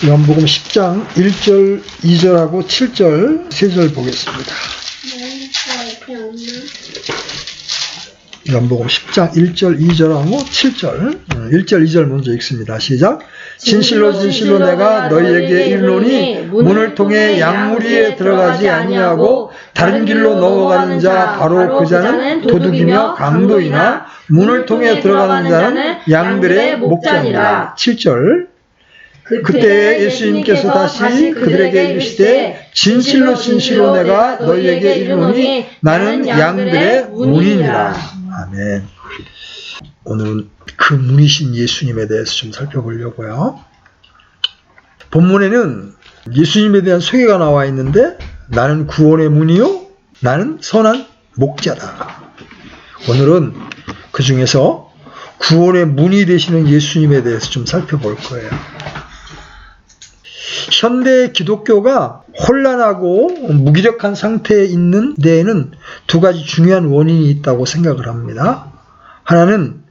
요한복음 10장 1절, 2절하고 7절, 3절 보겠습니다. 요한복음 10장 1절, 2절하고 7절, 1절, 2절 먼저 읽습니다. 시작. 진실로 진실로 내가 너희에게 이르노니 문을 통해 양무리에 들어가지 아니하고 다른 길로 넘어가는 자 바로 그 자는 도둑이며 강도이나 문을 통해 들어가는 자는 양들의 목자니라. 7절. 그때 예수님께서 다시 그들에게 이르시되 진실로 진실로 내가 너희에게 이르노니 나는 양들의 문이니라. 아멘. 오늘은 그 문이신 예수님에 대해서 좀 살펴보려고요. 본문에는 예수님에 대한 소개가 나와 있는데 나는 구원의 문이요 나는 선한 목자다. 오늘은 그 중에서 구원의 문이 되시는 예수님에 대해서 좀 살펴볼 거예요. 현대 기독교가 혼란하고 무기력한 상태에 있는 데에는 두 가지 중요한 원인이 있다고 생각을 합니다. 하나는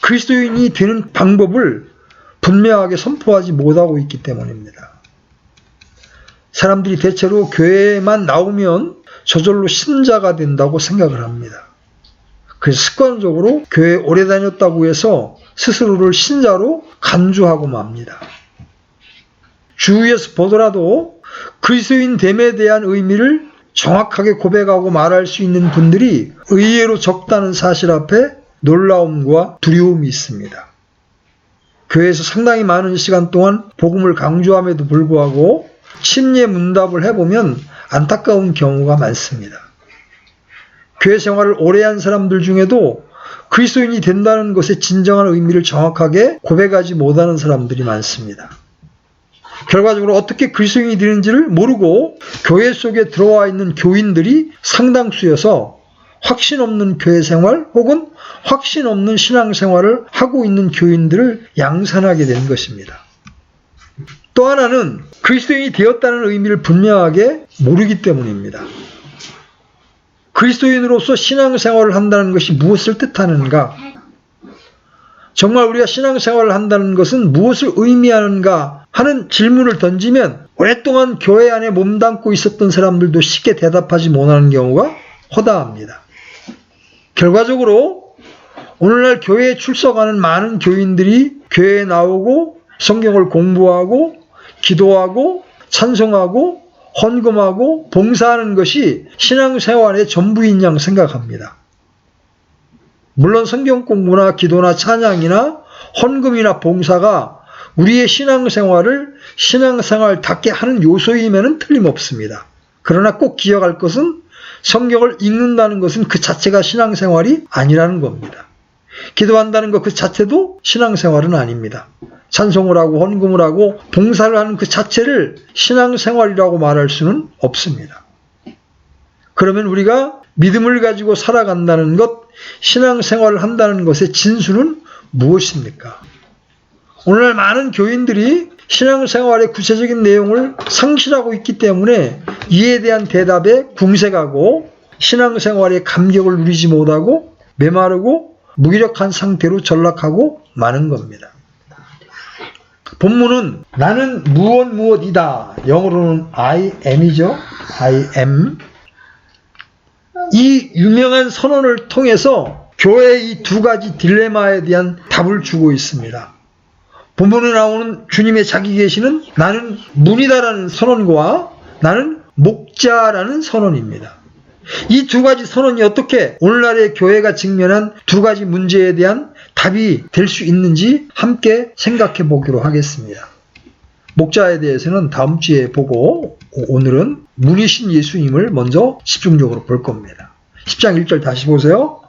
그리스도인이 되는 방법을 분명하게 선포하지 못하고 있기 때문입니다. 사람들이 대체로 교회에만 나오면 저절로 신자가 된다고 생각을 합니다. 그래서 습관적으로 교회에 오래 다녔다고 해서 스스로를 신자로 간주하고 맙니다. 주위에서 보더라도 그리스도인 됨에 대한 의미를 정확하게 고백하고 말할 수 있는 분들이 의외로 적다는 사실 앞에 놀라움과 두려움이 있습니다. 교회에서 상당히 많은 시간 동안 복음을 강조함에도 불구하고 심리의 문답을 해보면 안타까운 경우가 많습니다. 교회 생활을 오래 한 사람들 중에도 그리스도인이 된다는 것의 진정한 의미를 정확하게 고백하지 못하는 사람들이 많습니다. 결과적으로 어떻게 그리스도인이 되는지를 모르고 교회 속에 들어와 있는 교인들이 상당수여서 확신 없는 교회 생활 혹은 확신 없는 신앙 생활을 하고 있는 교인들을 양산하게 된 것입니다. 또 하나는 그리스도인이 되었다는 의미를 분명하게 모르기 때문입니다. 그리스도인으로서 신앙 생활을 한다는 것이 무엇을 뜻하는가? 정말 우리가 신앙 생활을 한다는 것은 무엇을 의미하는가 하는 질문을 던지면 오랫동안 교회 안에 몸담고 있었던 사람들도 쉽게 대답하지 못하는 경우가 허다합니다. 결과적으로 오늘날 교회에 출석하는 많은 교인들이 교회에 나오고 성경을 공부하고 기도하고 찬송하고 헌금하고 봉사하는 것이 신앙생활의 전부인 양 생각합니다. 물론 성경 공부나 기도나 찬양이나 헌금이나 봉사가 우리의 신앙생활을 신앙생활답게 하는 요소임에는 틀림없습니다. 그러나 꼭 기억할 것은 성경을 읽는다는 것은 그 자체가 신앙생활이 아니라는 겁니다. 기도한다는 것 그 자체도 신앙생활은 아닙니다. 찬송을 하고 헌금을 하고 봉사를 하는 그 자체를 신앙생활이라고 말할 수는 없습니다. 그러면 우리가 믿음을 가지고 살아간다는 것, 신앙생활을 한다는 것의 진수는 무엇입니까? 오늘날 많은 교인들이 신앙생활의 구체적인 내용을 상실하고 있기 때문에 이에 대한 대답에 궁색하고 신앙생활의 감격을 누리지 못하고 메마르고 무기력한 상태로 전락하고 마는 겁니다. 본문은 나는 무엇이다. 영어로는 I am이죠. I am. 이 유명한 선언을 통해서 교회의 이 두 가지 딜레마에 대한 답을 주고 있습니다. 본문에 나오는 주님의 자기 계시는 나는 문이다라는 선언과 나는 목자라는 선언입니다. 이 두 가지 선언이 어떻게 오늘날의 교회가 직면한 두 가지 문제에 대한 답이 될 수 있는지 함께 생각해 보기로 하겠습니다. 목자에 대해서는 다음 주에 보고 오늘은 문이신 예수님을 먼저 집중적으로 볼 겁니다. 10장 1절 다시 보세요.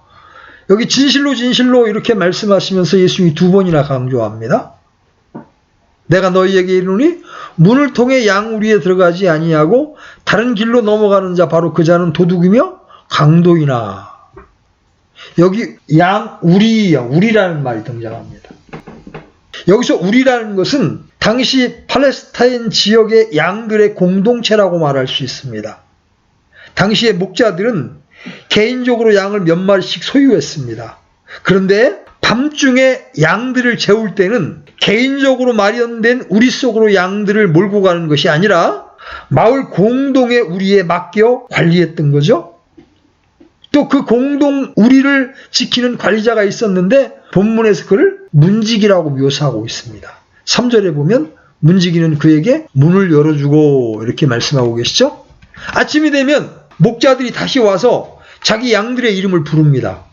여기 진실로 진실로 이렇게 말씀하시면서 예수님이 두 번이나 강조합니다. 내가 너희에게 이르노니 문을 통해 양우리에 들어가지 아니하고 다른 길로 넘어가는 자 바로 그 자는 도둑이며 강도이나. 여기 우리라는 말이 등장합니다. 여기서 우리라는 것은 당시 팔레스타인 지역의 양들의 공동체라고 말할 수 있습니다. 당시의 목자들은 개인적으로 양을 몇 마리씩 소유했습니다. 그런데 밤중에 양들을 재울 때는 개인적으로 마련된 우리 속으로 양들을 몰고 가는 것이 아니라 마을 공동의 우리에 맡겨 관리했던 거죠. 또 그 공동 우리를 지키는 관리자가 있었는데 본문에서 그를 문지기라고 묘사하고 있습니다. 3절에 보면 문지기는 그에게 문을 열어주고 이렇게 말씀하고 계시죠. 아침이 되면 목자들이 다시 와서 자기 양들의 이름을 부릅니다.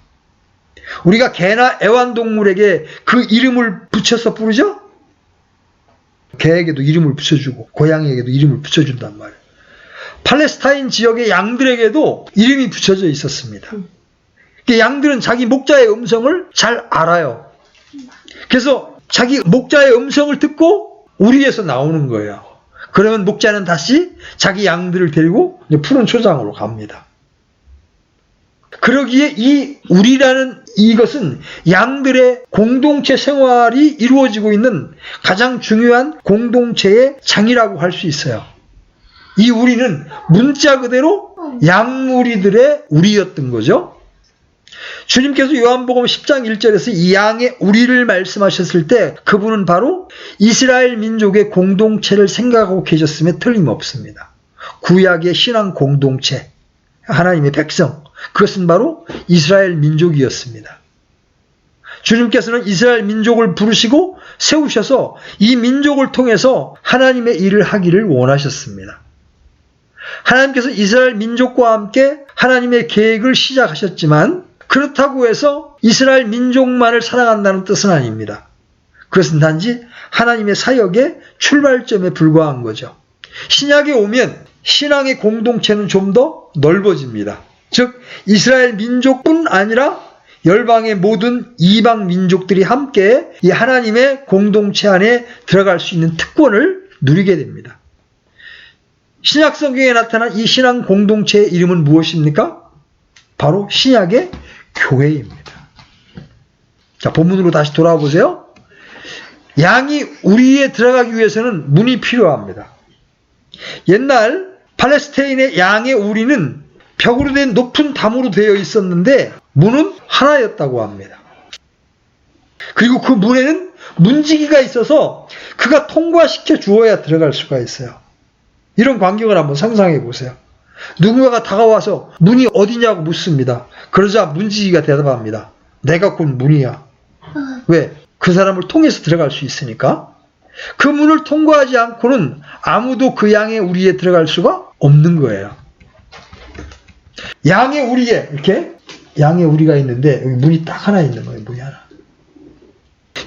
우리가 개나 애완동물에게 그 이름을 붙여서 부르죠? 개에게도 이름을 붙여주고 고양이에게도 이름을 붙여준단 말이에요. 팔레스타인 지역의 양들에게도 이름이 붙여져 있었습니다. 양들은 자기 목자의 음성을 잘 알아요. 그래서 자기 목자의 음성을 듣고 우리에서 나오는 거예요. 그러면 목자는 다시 자기 양들을 데리고 푸른 초장으로 갑니다. 그러기에 이 우리라는 이것은 양들의 공동체 생활이 이루어지고 있는 가장 중요한 공동체의 장이라고 할 수 있어요. 이 우리는 문자 그대로 양무리들의 우리였던 거죠. 주님께서 요한복음 10장 1절에서 이 양의 우리를 말씀하셨을 때 그분은 바로 이스라엘 민족의 공동체를 생각하고 계셨음에 틀림없습니다. 구약의 신앙 공동체, 하나님의 백성, 그것은 바로 이스라엘 민족이었습니다. 주님께서는 이스라엘 민족을 부르시고 세우셔서 이 민족을 통해서 하나님의 일을 하기를 원하셨습니다. 하나님께서 이스라엘 민족과 함께 하나님의 계획을 시작하셨지만 그렇다고 해서 이스라엘 민족만을 사랑한다는 뜻은 아닙니다. 그것은 단지 하나님의 사역의 출발점에 불과한 거죠. 신약에 오면 신앙의 공동체는 좀 더 넓어집니다. 즉 이스라엘 민족뿐 아니라 열방의 모든 이방 민족들이 함께 이 하나님의 공동체 안에 들어갈 수 있는 특권을 누리게 됩니다. 신약 성경에 나타난 이 신앙 공동체의 이름은 무엇입니까? 바로 신약의 교회입니다. 자, 본문으로 다시 돌아와 보세요. 양이 우리에 들어가기 위해서는 문이 필요합니다. 옛날 팔레스타인의 양의 우리는 벽으로 된 높은 담으로 되어 있었는데 문은 하나였다고 합니다. 그리고 그 문에는 문지기가 있어서 그가 통과시켜 주어야 들어갈 수가 있어요. 이런 광경을 한번 상상해 보세요. 누군가가 다가와서 문이 어디냐고 묻습니다. 그러자 문지기가 대답합니다. 내가 곧 문이야. 왜? 그 사람을 통해서 들어갈 수 있으니까. 그 문을 통과하지 않고는 아무도 그 양의 우리에 들어갈 수가 없는 거예요. 양의 우리에 이렇게 양의 우리가 있는데 여기 문이 딱 하나 있는 거예요. 문이 하나.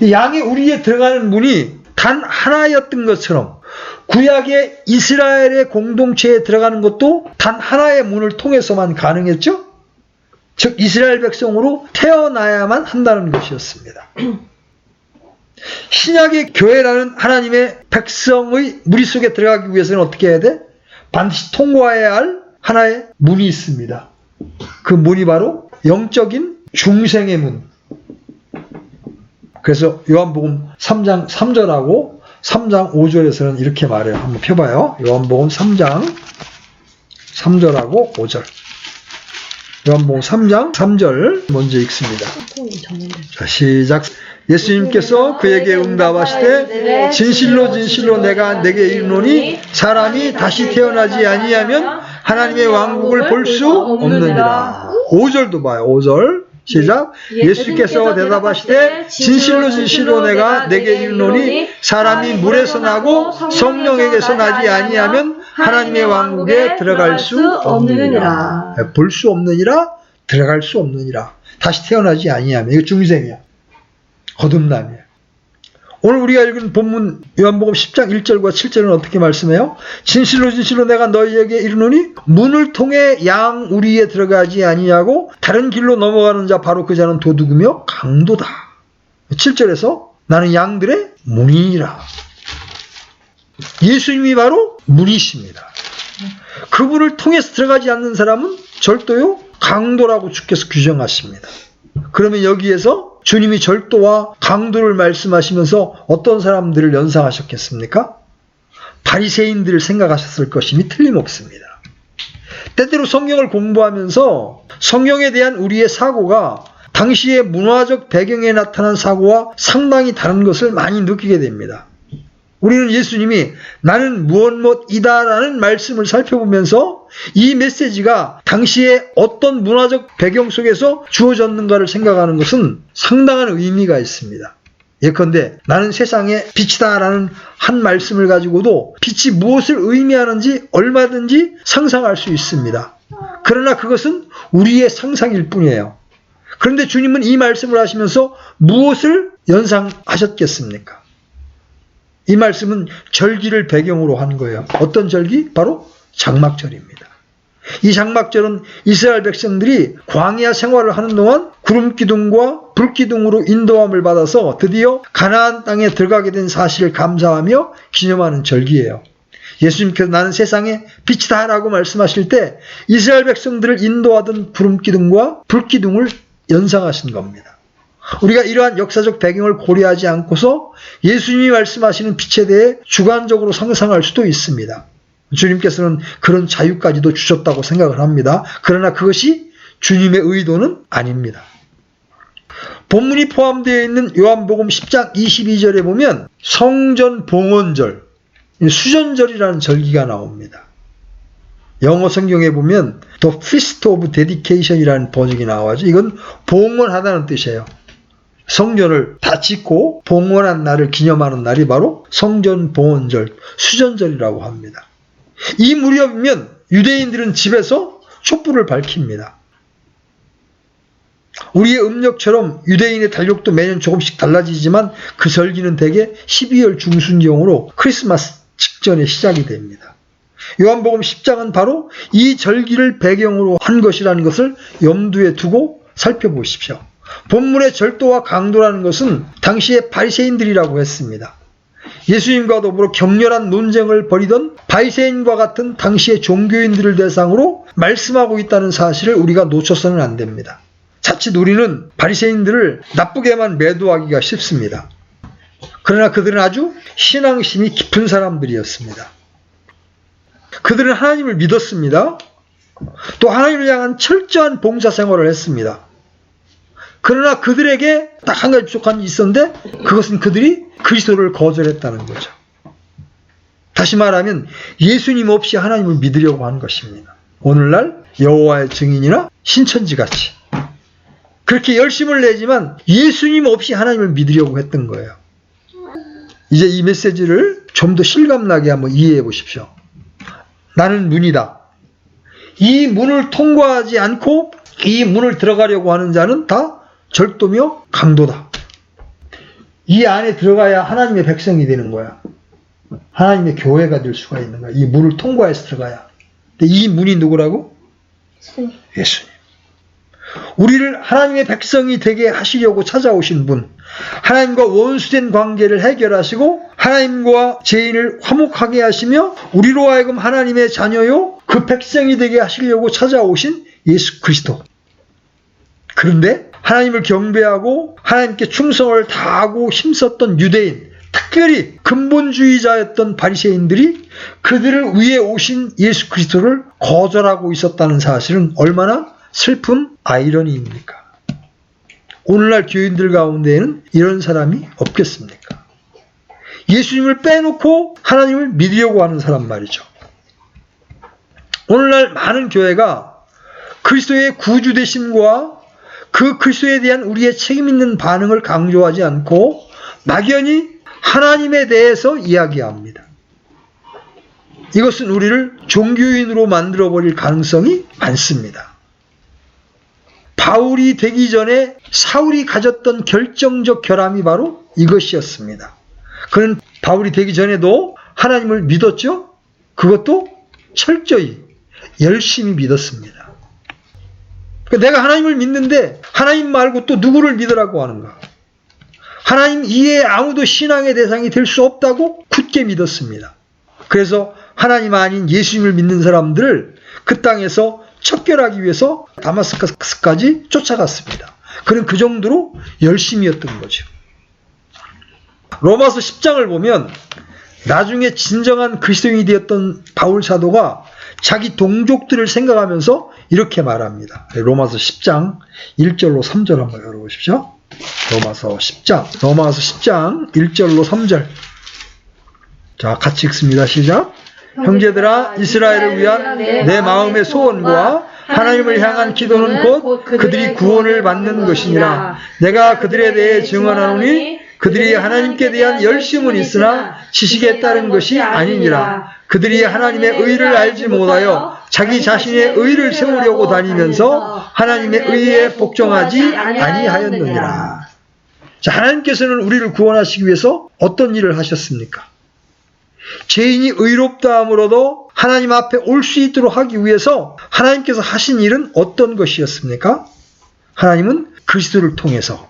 이 양의 우리에 들어가는 문이 단 하나였던 것처럼 구약의 이스라엘의 공동체에 들어가는 것도 단 하나의 문을 통해서만 가능했죠. 즉 이스라엘 백성으로 태어나야만 한다는 것이었습니다. 신약의 교회라는 하나님의 백성의 무리 속에 들어가기 위해서는 어떻게 해야 돼? 반드시 통과해야 할 하나의 문이 있습니다. 그 문이 바로 영적인 중생의 문. 그래서 요한복음 3장 3절하고 3장 5절에서는 이렇게 말해요. 한번 펴봐요. 요한복음 3장 3절하고 5절. 요한복음 3장 3절 먼저 읽습니다. 자, 시작. 예수님께서 그에게 응답하시되 진실로 진실로 내가 내게 이르노니 사람이 다시 태어나지 아니하면 하나님의 왕국을 볼 수 없느니라. 5절도 봐요. 5절. 시작. 예수께서 대답하시되 진실로 진실로 내가 내게 이르노니 사람이 물에서 나고 성령에게서 나지 아니하면 하나님의 왕국에 들어갈 수 없느니라. 볼 수 없느니라, 들어갈 수 없느니라. 다시 태어나지 아니하면. 이거 중생이야. 거듭남이에요. 오늘 우리가 읽은 본문 요한복음 10장 1절과 7절은 어떻게 말씀해요? 진실로 진실로 내가 너희에게 이르노니 문을 통해 양 우리에 들어가지 아니하고 다른 길로 넘어가는 자 바로 그 자는 도둑이며 강도다. 7절에서 나는 양들의 문이니라. 예수님이 바로 문이십니다. 그분을 통해서 들어가지 않는 사람은 절도요 강도라고 주께서 규정하십니다. 그러면 여기에서 주님이 절도와 강도를 말씀하시면서 어떤 사람들을 연상하셨겠습니까? 바리새인들을 생각하셨을 것임이 틀림없습니다. 때때로 성경을 공부하면서 성경에 대한 우리의 사고가 당시의 문화적 배경에 나타난 사고와 상당히 다른 것을 많이 느끼게 됩니다. 우리는 예수님이 나는 무엇이다라는 말씀을 살펴보면서 이 메시지가 당시에 어떤 문화적 배경 속에서 주어졌는가를 생각하는 것은 상당한 의미가 있습니다. 예컨대 나는 세상의 빛이다라는 한 말씀을 가지고도 빛이 무엇을 의미하는지 얼마든지 상상할 수 있습니다. 그러나 그것은 우리의 상상일 뿐이에요. 그런데 주님은 이 말씀을 하시면서 무엇을 연상하셨겠습니까? 이 말씀은 절기를 배경으로 한 거예요. 어떤 절기? 바로 장막절입니다. 이 장막절은 이스라엘 백성들이 광야 생활을 하는 동안 구름기둥과 불기둥으로 인도함을 받아서 드디어 가나안 땅에 들어가게 된 사실을 감사하며 기념하는 절기예요. 예수님께서 나는 세상의 빛이다 라고 말씀하실 때 이스라엘 백성들을 인도하던 구름기둥과 불기둥을 연상하신 겁니다. 우리가 이러한 역사적 배경을 고려하지 않고서 예수님이 말씀하시는 빛에 대해 주관적으로 상상할 수도 있습니다. 주님께서는 그런 자유까지도 주셨다고 생각을 합니다. 그러나 그것이 주님의 의도는 아닙니다. 본문이 포함되어 있는 요한복음 10장 22절에 보면 성전 봉헌절, 수전절이라는 절기가 나옵니다. 영어 성경에 보면 The Feast of Dedication이라는 번역이 나와죠. 이건 봉헌하다는 뜻이에요. 성전을 다 짓고 봉헌한 날을 기념하는 날이 바로 성전 봉헌절, 수전절이라고 합니다. 이 무렵이면 유대인들은 집에서 촛불을 밝힙니다. 우리의 음력처럼 유대인의 달력도 매년 조금씩 달라지지만 그 절기는 대개 12월 중순경으로 크리스마스 직전에 시작이 됩니다. 요한복음 10장은 바로 이 절기를 배경으로 한 것이라는 것을 염두에 두고 살펴보십시오. 본문의 절도와 강도라는 것은 당시의 바리새인들이라고 했습니다. 예수님과 더불어 격렬한 논쟁을 벌이던 바리새인과 같은 당시의 종교인들을 대상으로 말씀하고 있다는 사실을 우리가 놓쳐서는 안 됩니다. 자칫 우리는 바리새인들을 나쁘게만 매도하기가 쉽습니다. 그러나 그들은 아주 신앙심이 깊은 사람들이었습니다. 그들은 하나님을 믿었습니다. 또 하나님을 향한 철저한 봉사생활을 했습니다. 그러나 그들에게 딱 한 가지 부족한 게 있었는데 그것은 그들이 그리스도를 거절했다는 거죠. 다시 말하면 예수님 없이 하나님을 믿으려고 한 것입니다. 오늘날 여호와의 증인이나 신천지같이 그렇게 열심을 내지만 예수님 없이 하나님을 믿으려고 했던 거예요. 이제 이 메시지를 좀 더 실감나게 한번 이해해 보십시오. 나는 문이다. 이 문을 통과하지 않고 이 문을 들어가려고 하는 자는 다 절도며 강도다. 이 안에 들어가야 하나님의 백성이 되는 거야. 하나님의 교회가 될 수가 있는 거야. 이 문을 통과해서 들어가야. 근데 이 문이 누구라고? 예수님. 우리를 하나님의 백성이 되게 하시려고 찾아오신 분, 하나님과 원수된 관계를 해결하시고 하나님과 죄인을 화목하게 하시며 우리로 하여금 하나님의 자녀요 그 백성이 되게 하시려고 찾아오신 예수 그리스도. 그런데 하나님을 경배하고 하나님께 충성을 다하고 힘썼던 유대인, 특별히 근본주의자였던 바리새인들이 그들을 위해 오신 예수 그리스도를 거절하고 있었다는 사실은 얼마나 슬픈 아이러니입니까? 오늘날 교인들 가운데에는 이런 사람이 없겠습니까? 예수님을 빼놓고 하나님을 믿으려고 하는 사람 말이죠. 오늘날 많은 교회가 그리스도의 구주되심과 그 그리스도에 대한 우리의 책임 있는 반응을 강조하지 않고 막연히 하나님에 대해서 이야기합니다. 이것은 우리를 종교인으로 만들어버릴 가능성이 많습니다. 바울이 되기 전에 사울이 가졌던 결정적 결함이 바로 이것이었습니다. 그는 바울이 되기 전에도 하나님을 믿었죠? 그것도 철저히 열심히 믿었습니다. 내가 하나님을 믿는데 하나님 말고 또 누구를 믿으라고 하는가? 하나님 이외에 아무도 신앙의 대상이 될 수 없다고 굳게 믿었습니다. 그래서 하나님 아닌 예수님을 믿는 사람들을 그 땅에서 척결하기 위해서 다마스커스까지 쫓아갔습니다. 그는 그 정도로 열심이었던 거죠. 로마서 10장을 보면 나중에 진정한 그리스도인이 되었던 바울 사도가 자기 동족들을 생각하면서 이렇게 말합니다. 로마서 10장 1절로 3절 한번 열어보십시오. 로마서 10장 1절로 3절. 자, 같이 읽습니다. 시작. 형제들아, 이스라엘을 위한 내 마음의 소원과 하나님을 향한 기도는 곧 그들이 구원을 받는 것이니라. 내가 그들에 대해 증언하노니 그들이 하나님께 대한 열심은 있으나 지식에 따른 것이 아니니라. 그들이 하나님의 의를 알지 못하여 자기 자신의 의를 세우려고 다니면서 하나님의 의에 복종하지 아니하였느니라. 자, 하나님께서는 우리를 구원하시기 위해서 어떤 일을 하셨습니까? 죄인이 의롭다 함으로도 하나님 앞에 올 수 있도록 하기 위해서 하나님께서 하신 일은 어떤 것이었습니까? 하나님은 그리스도를 통해서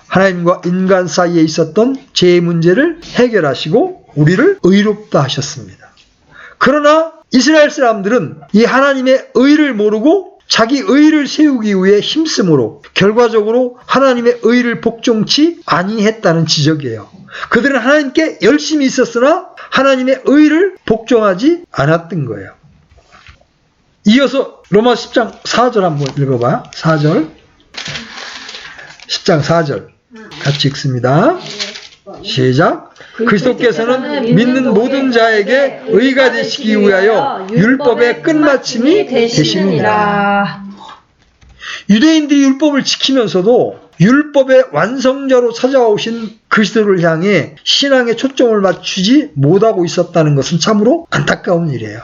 하나님과 인간 사이에 있었던 죄의 문제를 해결하시고 우리를 의롭다 하셨습니다. 그러나 이스라엘 사람들은 이 하나님의 의를 모르고 자기 의를 세우기 위해 힘쓰므로 결과적으로 하나님의 의를 복종치 아니했다는 지적이에요. 그들은 하나님께 열심히 있었으나 하나님의 의를 복종하지 않았던 거예요. 이어서 로마 10장 4절 한번 읽어봐요. 4절. 10장 4절 같이 읽습니다. 시작. 그리스도께서는 믿는 모든 자에게 의가 되시기 위하여 율법의 끝마침이 되시느니라. 유대인들이 율법을 지키면서도 율법의 완성자로 찾아오신 그리스도를 향해 신앙의 초점을 맞추지 못하고 있었다는 것은 참으로 안타까운 일이에요.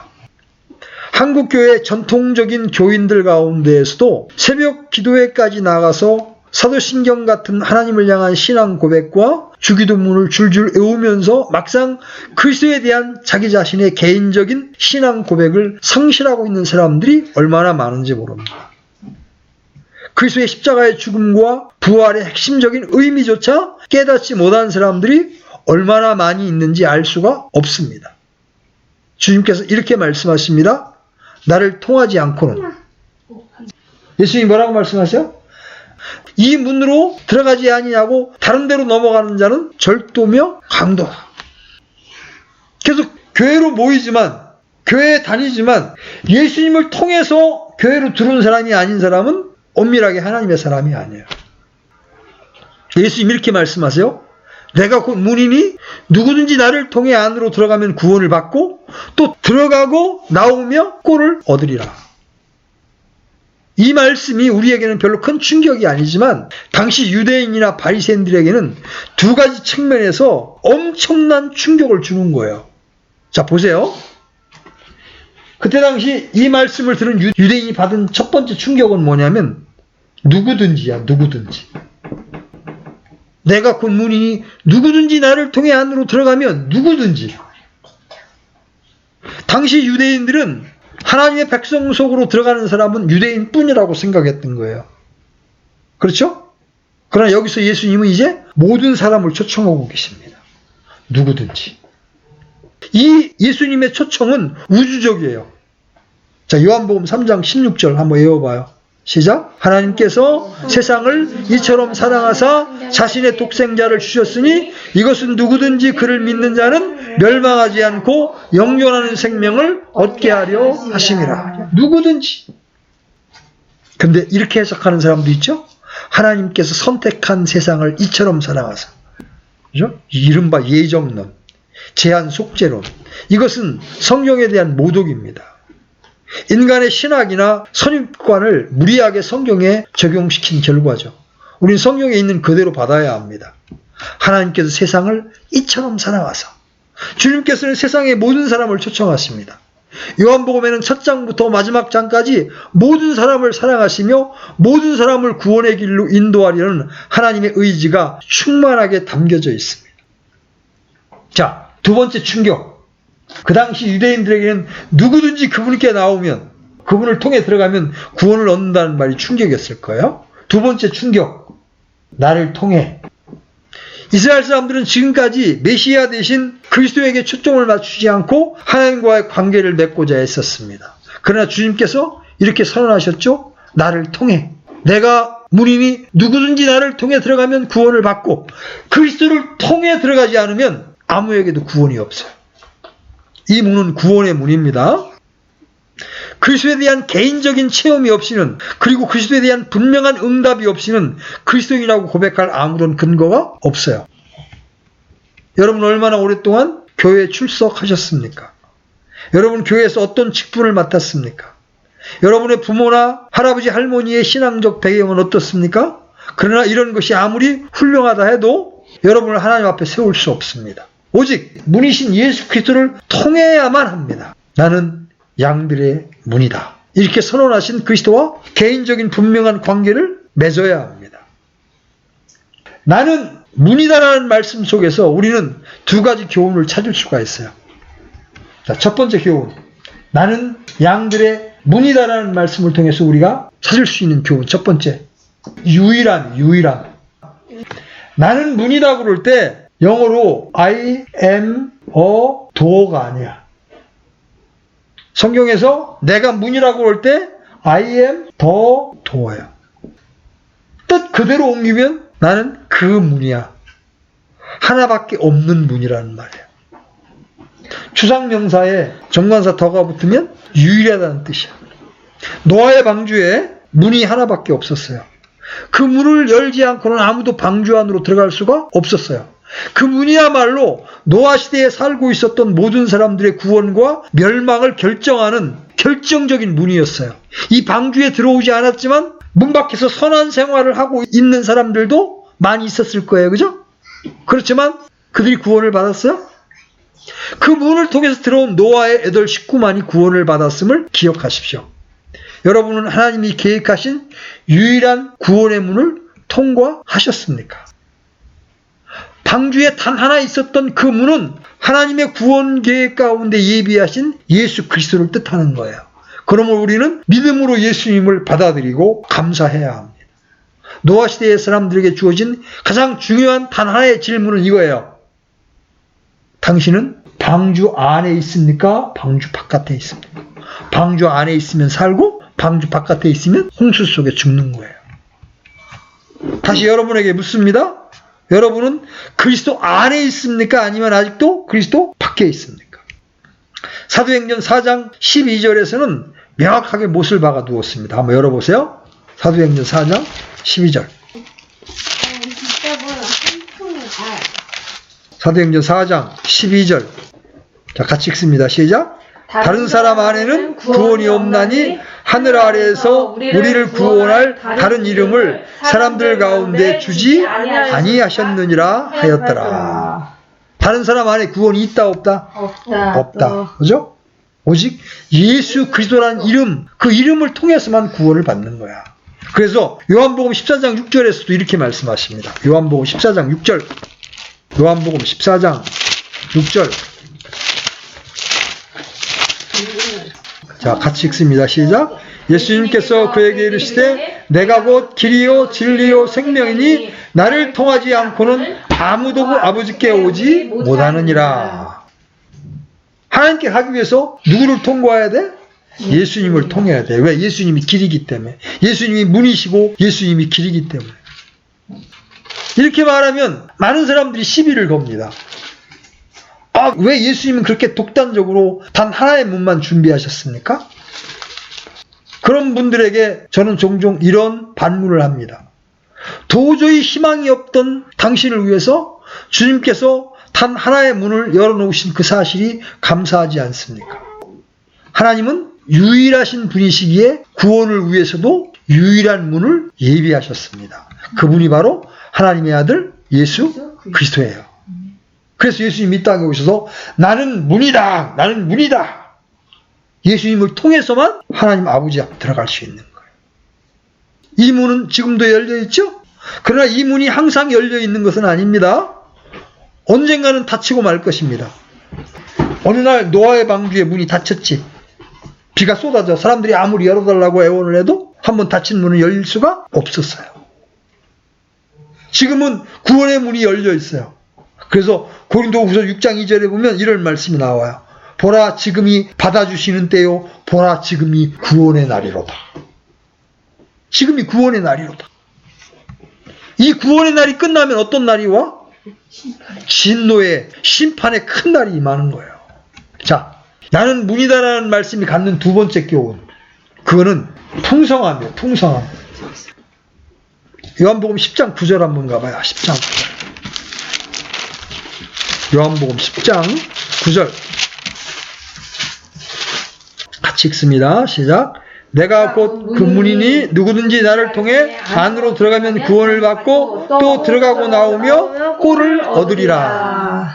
한국교회 전통적인 교인들 가운데에서도 새벽 기도회까지 나가서 사도신경 같은 하나님을 향한 신앙 고백과 주기도문을 줄줄 외우면서 막상 그리스도에 대한 자기 자신의 개인적인 신앙 고백을 상실하고 있는 사람들이 얼마나 많은지 모릅니다. 그리스도의 십자가의 죽음과 부활의 핵심적인 의미조차 깨닫지 못한 사람들이 얼마나 많이 있는지 알 수가 없습니다. 주님께서 이렇게 말씀하십니다. 나를 통하지 않고는. 예수님이 뭐라고 말씀하세요? 이 문으로 들어가지 아니하고 다른 데로 넘어가는 자는 절도며 강도다. 계속 교회로 모이지만, 교회에 다니지만 예수님을 통해서 교회로 들어온 사람이 아닌 사람은 엄밀하게 하나님의 사람이 아니에요. 예수님이 이렇게 말씀하세요. 내가 곧 문이니 누구든지 나를 통해 안으로 들어가면 구원을 받고 또 들어가고 나오며 꼴을 얻으리라. 이 말씀이 우리에게는 별로 큰 충격이 아니지만 당시 유대인이나 바리새인들에게는 두 가지 측면에서 엄청난 충격을 주는 거예요. 자, 보세요. 그때 당시 이 말씀을 들은 유대인이 받은 첫 번째 충격은 뭐냐면 누구든지야, 누구든지. 내가 곧 문이니 누구든지 나를 통해 안으로 들어가면 누구든지. 당시 유대인들은 하나님의 백성 속으로 들어가는 사람은 유대인뿐이라고 생각했던 거예요. 그렇죠? 그러나 여기서 예수님은 이제 모든 사람을 초청하고 계십니다. 누구든지. 이 예수님의 초청은 우주적이에요. 자, 요한복음 3장 16절 한번 외워봐요. 시작. 하나님께서 세상을 이처럼 사랑하사 자신의 독생자를 주셨으니 이것은 누구든지 그를 믿는 자는 멸망하지 않고 영존하는 생명을 얻게 하려 하심이라. 누구든지. 근데 이렇게 해석하는 사람도 있죠. 하나님께서 선택한 세상을 이처럼 사랑하사. 그죠? 이른바 예정론, 제한 속죄론. 이것은 성경에 대한 모독입니다. 인간의 신학이나 선입관을 무리하게 성경에 적용시킨 결과죠. 우리는 성경에 있는 그대로 받아야 합니다. 하나님께서 세상을 이처럼 사랑하사. 주님께서는 세상의 모든 사람을 초청하십니다. 요한복음에는 첫 장부터 마지막 장까지 모든 사람을 사랑하시며 모든 사람을 구원의 길로 인도하려는 하나님의 의지가 충만하게 담겨져 있습니다. 자, 두 번째 충격. 그 당시 유대인들에게는 누구든지 그분께 나오면, 그분을 통해 들어가면 구원을 얻는다는 말이 충격이었을 거예요. 두 번째 충격. 나를 통해. 이스라엘 사람들은 지금까지 메시아 대신 그리스도에게 초점을 맞추지 않고 하나님과의 관계를 맺고자 했었습니다. 그러나 주님께서 이렇게 선언하셨죠. 나를 통해. 내가 문이니 누구든지 나를 통해 들어가면 구원을 받고 그리스도를 통해 들어가지 않으면 아무에게도 구원이 없어요. 이 문은 구원의 문입니다. 그리스도에 대한 개인적인 체험이 없이는, 그리고 그리스도에 대한 분명한 응답이 없이는 그리스도인이라고 고백할 아무런 근거가 없어요. 여러분 얼마나 오랫동안 교회에 출석하셨습니까? 여러분 교회에서 어떤 직분을 맡았습니까? 여러분의 부모나 할아버지 할머니의 신앙적 배경은 어떻습니까? 그러나 이런 것이 아무리 훌륭하다 해도 여러분을 하나님 앞에 세울 수 없습니다. 오직 문이신 예수 그리스도를 통해야만 합니다. 나는 양들의 문이다. 이렇게 선언하신 그리스도와 개인적인 분명한 관계를 맺어야 합니다. 나는 문이다라는 말씀 속에서 우리는 두 가지 교훈을 찾을 수가 있어요. 자, 첫 번째 교훈. 나는 양들의 문이다라는 말씀을 통해서 우리가 찾을 수 있는 교훈. 첫 번째. 유일한. 나는 문이다 그럴 때 영어로 I am a door가 아니야. 성경에서 내가 문이라고 그럴 때 I am the door야. 뜻 그대로 옮기면 나는 그 문이야. 하나밖에 없는 문이라는 말이에요. 추상명사에 정관사 더가 붙으면 유일하다는 뜻이야. 노아의 방주에 문이 하나밖에 없었어요. 그 문을 열지 않고는 아무도 방주 안으로 들어갈 수가 없었어요. 그 문이야말로 노아 시대에 살고 있었던 모든 사람들의 구원과 멸망을 결정하는 결정적인 문이었어요. 이 방주에 들어오지 않았지만 문 밖에서 선한 생활을 하고 있는 사람들도 많이 있었을 거예요. 그죠? 그렇지만 그들이 구원을 받았어요? 그 문을 통해서 들어온 노아의 애들 식구만이 구원을 받았음을 기억하십시오. 여러분은 하나님이 계획하신 유일한 구원의 문을 통과하셨습니까? 방주에 단 하나 있었던 그 문은 하나님의 구원 계획 가운데 예비하신 예수 그리스도를 뜻하는 거예요. 그러면 우리는 믿음으로 예수님을 받아들이고 감사해야 합니다. 노아 시대의 사람들에게 주어진 가장 중요한 단 하나의 질문은 이거예요. 당신은 방주 안에 있습니까? 방주 바깥에 있습니까? 방주 안에 있으면 살고 방주 바깥에 있으면 홍수 속에 죽는 거예요. 다시 여러분에게 묻습니다. 여러분은 그리스도 안에 있습니까? 아니면 아직도 그리스도 밖에 있습니까? 사도행전 4장 12절에서는 명확하게 못을 박아 두었습니다. 한번 열어보세요. 사도행전 4장 12절. 사도행전 4장 12절. 자, 같이 읽습니다. 시작. 다른 사람 안에는 구원이 없나니 하늘 아래에서 우리를 구원할 다른 이름을 사람들 가운데 주지 아니하셨느니라 하였더라. 다른 사람 안에 구원이 있다 없다? 없다. 그죠? 오직 예수 그리스도라는 이름, 그 이름을 통해서만 구원을 받는 거야. 그래서 요한복음 14장 6절에서도 이렇게 말씀하십니다. 요한복음 14장 6절. 요한복음 14장 6절. 자, 같이 읽습니다. 시작. 예수님께서 그에게 이르시되 내가 곧 길이요 진리요 생명이니 나를 통하지 않고는 아무도 아버지께 오지 못하느니라. 하나님께 가기 위해서 누구를 통과해야 돼? 예수님을 통해야 돼. 왜? 예수님이 길이기 때문에. 예수님이 문이시고 예수님이 길이기 때문에. 이렇게 말하면 많은 사람들이 시비를 겁니다. 아, 왜 예수님은 그렇게 독단적으로 단 하나의 문만 준비하셨습니까? 그런 분들에게 저는 종종 이런 반문을 합니다. 도저히 희망이 없던 당신을 위해서 주님께서 단 하나의 문을 열어놓으신 그 사실이 감사하지 않습니까? 하나님은 유일하신 분이시기에 구원을 위해서도 유일한 문을 예비하셨습니다. 그분이 바로 하나님의 아들 예수 그리스도예요. 그래서 예수님이 이 땅에 오셔서 나는 문이다. 나는 문이다. 예수님을 통해서만 하나님 아버지 앞에 들어갈 수 있는 거예요. 이 문은 지금도 열려있죠? 그러나 이 문이 항상 열려있는 것은 아닙니다. 언젠가는 닫히고 말 것입니다. 어느 날 노아의 방주에 문이 닫혔지. 비가 쏟아져 사람들이 아무리 열어달라고 애원을 해도 한번 닫힌 문은 열릴 수가 없었어요. 지금은 구원의 문이 열려있어요. 그래서 고린도후서 6장 2절에 보면 이런 말씀이 나와요. 보라 지금이 받아주시는 때요. 보라 지금이 구원의 날이로다. 지금이 구원의 날이로다. 이 구원의 날이 끝나면 어떤 날이 와? 진노의 심판의 큰 날이 임하는 거예요. 자, 나는 문이다라는 말씀이 갖는 두 번째 교훈. 그거는 풍성함이에요. 풍성함. 요한복음 10장 9절 한번 가봐요. 10장 9절. 요한복음 10장 9절. 같이 읽습니다. 시작. 내가 곧 그 문이니 누구든지 나를 통해 안으로 들어가면 구원을 받고 또 들어가고 나오며 꼴을 얻으리라.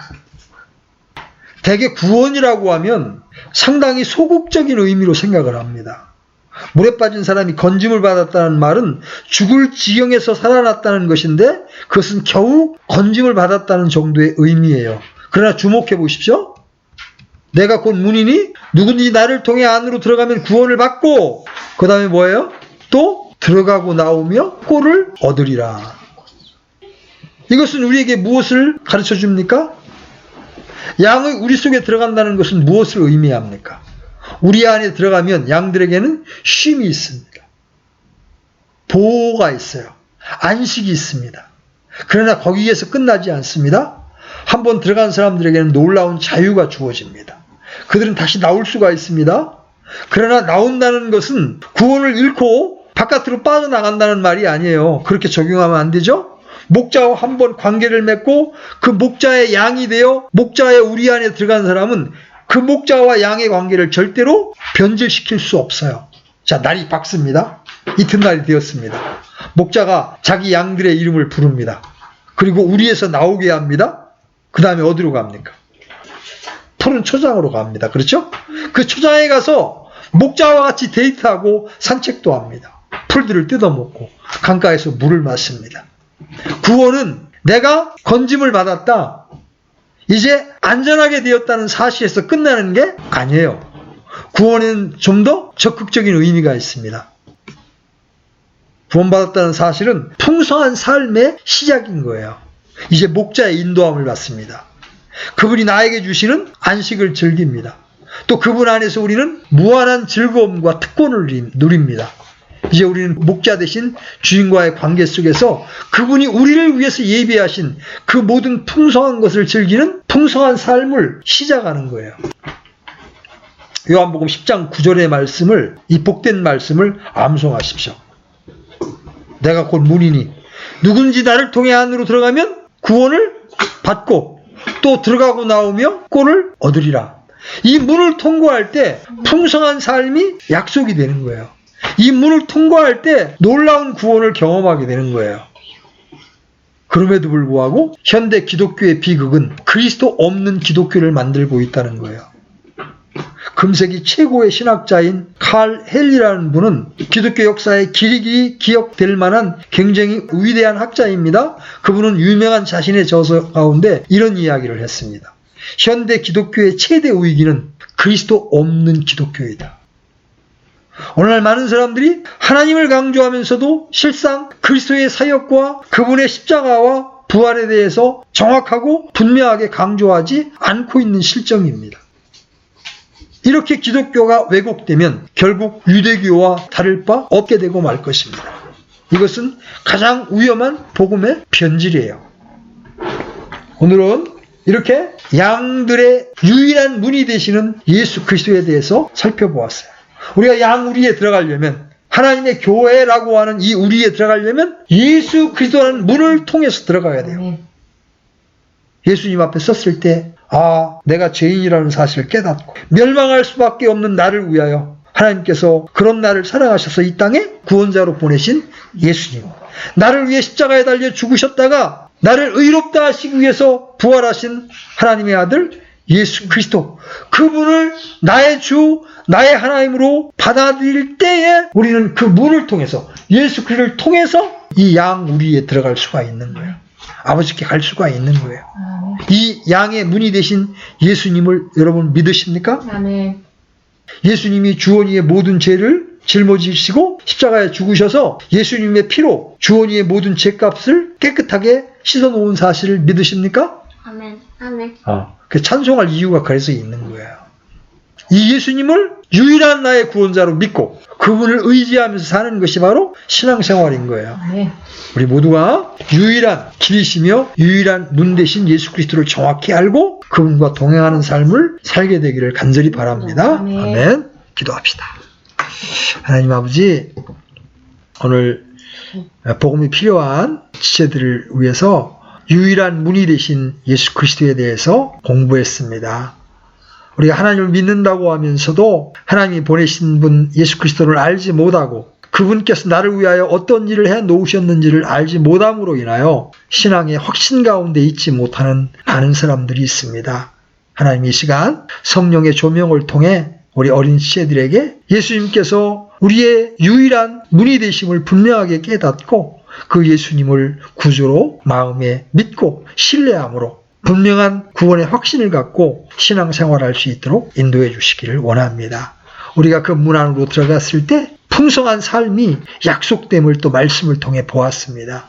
대개 구원이라고 하면 상당히 소극적인 의미로 생각을 합니다. 물에 빠진 사람이 건짐을 받았다는 말은 죽을 지경에서 살아났다는 것인데 그것은 겨우 건짐을 받았다는 정도의 의미예요. 그러나 주목해 보십시오. 내가 곧 문이니 누구든지 나를 통해 안으로 들어가면 구원을 받고 그 다음에 뭐예요? 또 들어가고 나오며 꼴을 얻으리라. 이것은 우리에게 무엇을 가르쳐 줍니까? 양의 우리 속에 들어간다는 것은 무엇을 의미합니까? 우리 안에 들어가면 양들에게는 쉼이 있습니다. 보호가 있어요. 안식이 있습니다. 그러나 거기에서 끝나지 않습니다. 한번 들어간 사람들에게는 놀라운 자유가 주어집니다. 그들은 다시 나올 수가 있습니다. 그러나 나온다는 것은 구원을 잃고 바깥으로 빠져나간다는 말이 아니에요. 그렇게 적용하면 안 되죠? 목자와 한번 관계를 맺고 그 목자의 양이 되어 목자의 우리 안에 들어간 사람은 그 목자와 양의 관계를 절대로 변질시킬 수 없어요. 자, 날이 밝습니다. 이튿날이 되었습니다. 목자가 자기 양들의 이름을 부릅니다. 그리고 우리에서 나오게 합니다. 그 다음에 어디로 갑니까? 푸른 초장으로 갑니다. 그렇죠? 그 초장에 가서 목자와 같이 데이트하고 산책도 합니다. 풀들을 뜯어먹고 강가에서 물을 마십니다. 구원은 내가 건짐을 받았다, 이제 안전하게 되었다는 사실에서 끝나는 게 아니에요. 구원은 좀 더 적극적인 의미가 있습니다. 구원받았다는 사실은 풍성한 삶의 시작인 거예요. 이제 목자의 인도함을 받습니다. 그분이 나에게 주시는 안식을 즐깁니다. 또 그분 안에서 우리는 무한한 즐거움과 특권을 누립니다. 이제 우리는 목자 대신 주인과의 관계 속에서 그분이 우리를 위해서 예비하신 그 모든 풍성한 것을 즐기는 풍성한 삶을 시작하는 거예요. 요한복음 10장 9절의 말씀을, 이 복된 말씀을 암송하십시오. 내가 곧 문이니 누군지 나를 통해 안으로 들어가면 구원을 받고 또 들어가고 나오며 꼴을 얻으리라. 이 문을 통과할 때 풍성한 삶이 약속이 되는 거예요. 이 문을 통과할 때 놀라운 구원을 경험하게 되는 거예요. 그럼에도 불구하고 현대 기독교의 비극은 그리스도 없는 기독교를 만들고 있다는 거예요. 금세기 최고의 신학자인 칼 헬리라는 분은 기독교 역사에 길이 기억될 만한 굉장히 위대한 학자입니다. 그분은 유명한 자신의 저서 가운데 이런 이야기를 했습니다. 현대 기독교의 최대 위기는 그리스도 없는 기독교이다. 오늘날 많은 사람들이 하나님을 강조하면서도 실상 그리스도의 사역과 그분의 십자가와 부활에 대해서 정확하고 분명하게 강조하지 않고 있는 실정입니다. 이렇게 기독교가 왜곡되면 결국 유대교와 다를 바 없게 되고 말 것입니다. 이것은 가장 위험한 복음의 변질이에요. 오늘은 이렇게 양들의 유일한 문이 되시는 예수 그리스도에 대해서 살펴보았어요. 우리가 양 우리에 들어가려면, 하나님의 교회라고 하는 이 우리에 들어가려면 예수 그리스도라는 문을 통해서 들어가야 돼요. 예수님 앞에 섰을 때 내가 죄인이라는 사실을 깨닫고 멸망할 수밖에 없는 나를 위하여 하나님께서 그런 나를 사랑하셔서 이 땅에 구원자로 보내신 예수님, 나를 위해 십자가에 달려 죽으셨다가 나를 의롭다 하시기 위해서 부활하신 하나님의 아들 예수 그리스도, 그분을 나의 주, 나의 하나님으로 받아들일 때에 우리는 그 문을 통해서, 예수 그리스도를 통해서 이 양 우리에 들어갈 수가 있는 거예요. 아버지께 갈 수가 있는 거예요. 이 양의 문이 되신 예수님을 여러분 믿으십니까? 아멘. 예수님이 주원이의 모든 죄를 짊어지시고 십자가에 죽으셔서 예수님의 피로 주원이의 모든 죄값을 깨끗하게 씻어놓은 사실을 믿으십니까? 아멘. 아멘. 그 찬송할 이유가 그래서 있는 거예요. 이 예수님을 유일한 나의 구원자로 믿고 그분을 의지하면서 사는 것이 바로 신앙생활인 거예요. 네. 우리 모두가 유일한 길이시며 유일한 문 되신 예수 그리스도를 정확히 알고 그분과 동행하는 삶을 살게 되기를 간절히 바랍니다. 아멘. 기도합시다. 하나님 아버지, 오늘 복음이 필요한 지체들을 위해서 유일한 문이 되신 예수 그리스도에 대해서 공부했습니다. 우리가 하나님을 믿는다고 하면서도 하나님이 보내신 분 예수 그리스도를 알지 못하고 그분께서 나를 위하여 어떤 일을 해 놓으셨는지를 알지 못함으로 인하여 신앙의 확신 가운데 있지 못하는 많은 사람들이 있습니다. 하나님 이 시간 성령의 조명을 통해 우리 어린 지체들에게 예수님께서 우리의 유일한 문이 되심을 분명하게 깨닫고 그 예수님을 구주로 마음에 믿고 신뢰함으로 분명한 구원의 확신을 갖고 신앙생활할 수 있도록 인도해 주시기를 원합니다. 우리가 그 문 안으로 들어갔을 때 풍성한 삶이 약속됨을 또 말씀을 통해 보았습니다.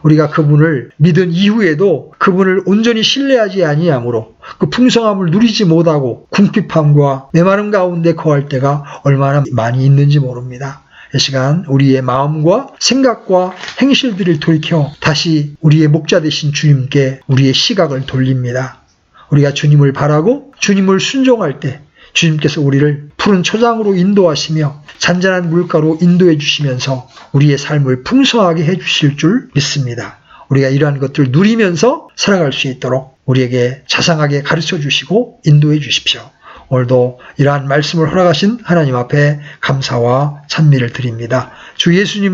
우리가 그분을 믿은 이후에도 그분을 온전히 신뢰하지 아니하므로 그 풍성함을 누리지 못하고 궁핍함과 메마름 가운데 거할 때가 얼마나 많이 있는지 모릅니다. 이 시간 우리의 마음과 생각과 행실들을 돌이켜 다시 우리의 목자 되신 주님께 우리의 시각을 돌립니다. 우리가 주님을 바라고 주님을 순종할 때 주님께서 우리를 푸른 초장으로 인도하시며 잔잔한 물가로 인도해 주시면서 우리의 삶을 풍성하게 해 주실 줄 믿습니다. 우리가 이러한 것들을 누리면서 살아갈 수 있도록 우리에게 자상하게 가르쳐 주시고 인도해 주십시오. 오늘도 이러한 말씀을 허락하신 하나님 앞에 감사와 찬미를 드립니다. 주 예수님의